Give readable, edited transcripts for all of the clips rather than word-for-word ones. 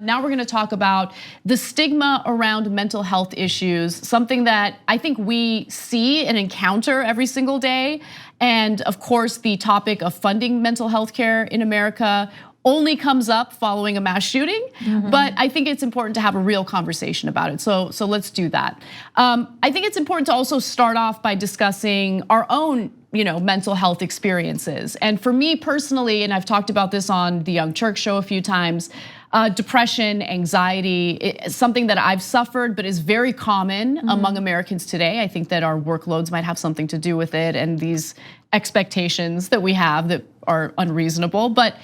Now we're going to talk about the stigma around mental health issues, something that I think we see and encounter every single day. And of course, the topic of funding mental health care in America only comes up following a mass shooting, but I think it's important to have a real conversation about it. So let's do that. I think it's important to also start off by discussing our own mental health experiences. And for me personally, and I've talked about this on the Young Turk show a few times, depression, anxiety is something that I've suffered, but is very common among Americans today. I think that our workloads might have something to do with it, and these expectations that we have that are unreasonable. But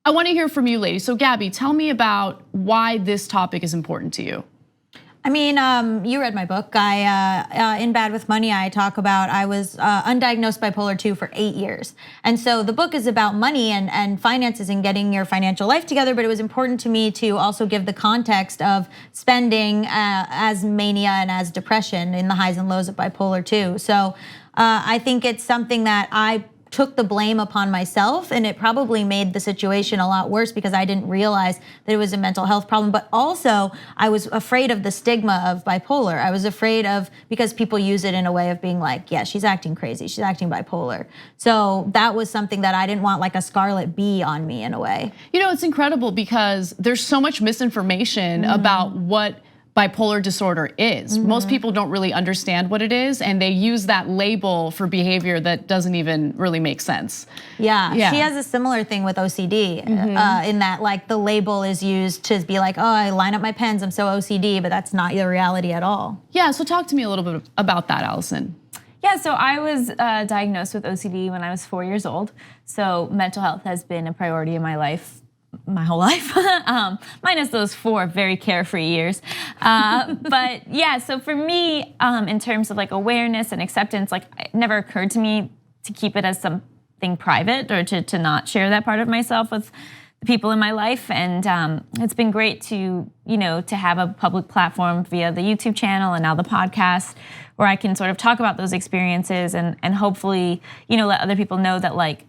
I want to hear from you, ladies. So Gabby, tell me about why this topic is important to you. I mean, you read my book. In Bad with Money, I talk about I was undiagnosed bipolar 2 for 8 years. And so the book is about money and finances and getting your financial life together, but it was important to me to also give the context of spending as mania and as depression in the highs and lows of bipolar 2. So I think it's something that I took the blame upon myself, and it probably made the situation a lot worse because I didn't realize that it was a mental health problem. But also, I was afraid of the stigma of bipolar. I was afraid of, because people use it in a way of being like, yeah, she's acting crazy, she's acting bipolar. So that was something that I didn't want, like a scarlet bee on me in a way. It's incredible because there's so much misinformation about what bipolar disorder is. Most people don't really understand what it is, and they use that label for behavior that doesn't even really make sense. Yeah. She has a similar thing with OCD in that like the label is used to be like, oh, I line up my pens, I'm so OCD, but that's not your reality at all. Yeah, so talk to me a little bit about that, Allison. Yeah, so I was diagnosed with OCD when I was 4 years old. So mental health has been a priority in my life my whole life, minus those 4 very carefree years. But yeah, so for me, in terms of like awareness and acceptance, like it never occurred to me to keep it as something private or to not share that part of myself with the people in my life. And it's been great to, to have a public platform via the YouTube channel and now the podcast where I can sort of talk about those experiences and hopefully, let other people know that like,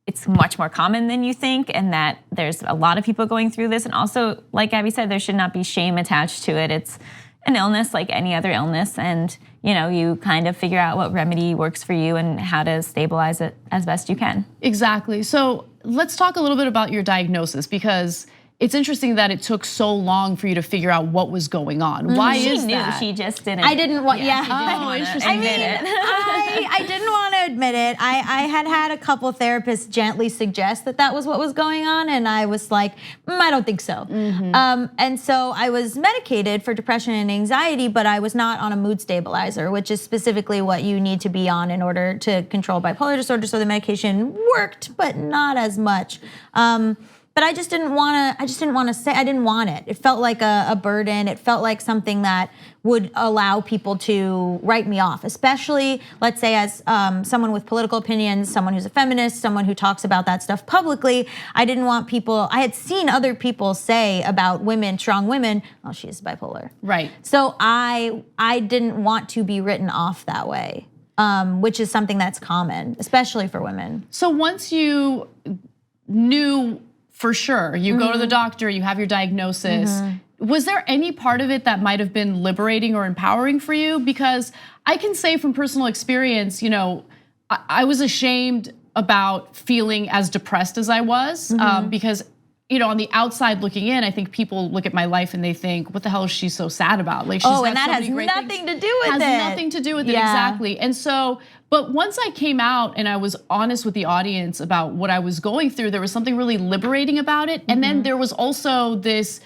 it's much more common than you think and that there's a lot of people going through this. And also, like Gabby said, there should not be shame attached to it. It's an illness like any other illness. And, you kind of figure out what remedy works for you and how to stabilize it as best you can. Exactly. So let's talk a little bit about your diagnosis because it's interesting that it took so long for you to figure out what was going on. Why is that? She just didn't. I didn't want. Yeah. Interesting. I didn't want to admit it. I had a couple therapists gently suggest that was what was going on, and I was like, I don't think so. And so I was medicated for depression and anxiety, but I was not on a mood stabilizer, which is specifically what you need to be on in order to control bipolar disorder. So the medication worked, but not as much. But I just didn't want to say, I didn't want it. It felt like a burden. It felt like something that would allow people to write me off, especially, let's say, as someone with political opinions, someone who's a feminist, someone who talks about that stuff publicly. I didn't want people, I had seen other people say about women, strong women, oh, she's bipolar. Right. So I didn't want to be written off that way, which is something that's common, especially for women. So once you knew for sure, you go to the doctor, you have your diagnosis. Was there any part of it that might have been liberating or empowering for you? Because I can say from personal experience, I was ashamed about feeling as depressed as I was because on the outside looking in, I think people look at my life and they think, what the hell is she so sad about? Like, she's and that has nothing to do with it. Has nothing to do with it, exactly. And so, but once I came out and I was honest with the audience about what I was going through, there was something really liberating about it. And then there was also this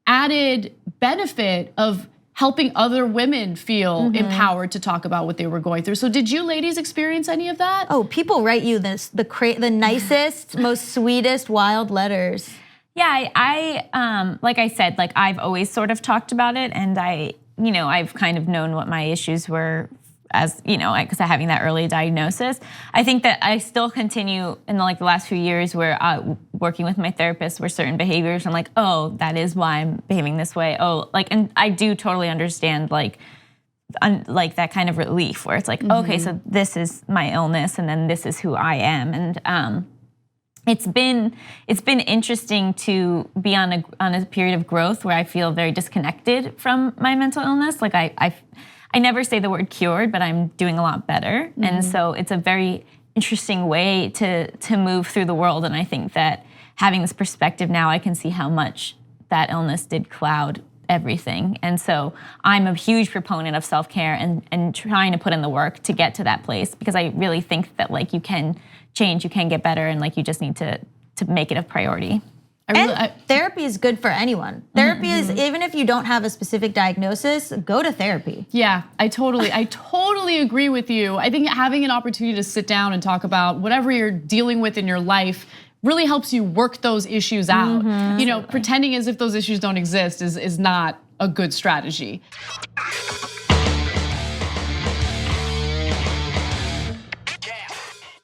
added benefit of helping other women feel empowered to talk about what they were going through. So did you ladies experience any of that? Oh, people write you the nicest, most sweetest, wild letters. Yeah, I like I said, like I've always sort of talked about it, and I've kind of known what my issues were as, because of having that early diagnosis. I think that I still continue in the last few years where working with my therapist where certain behaviors, I'm like, oh, that is why I'm behaving this way. Oh, and I do totally understand like that kind of relief where it's like, okay, so this is my illness and then this is who I am. And it's been interesting to be on a period of growth where I feel very disconnected from my mental illness. Like I never say the word cured, but I'm doing a lot better. And so it's a very interesting way to move through the world. And I think that having this perspective now, I can see how much that illness did cloud everything. And so I'm a huge proponent of self-care and trying to put in the work to get to that place, because I really think that like you can change, you can get better, and like you just need to make it a priority. Therapy is good for anyone. Therapy is, even if you don't have a specific diagnosis, go to therapy. Yeah, I totally agree with you. I think having an opportunity to sit down and talk about whatever you're dealing with in your life really helps you work those issues out. You know, pretending as if those issues don't exist is not a good strategy.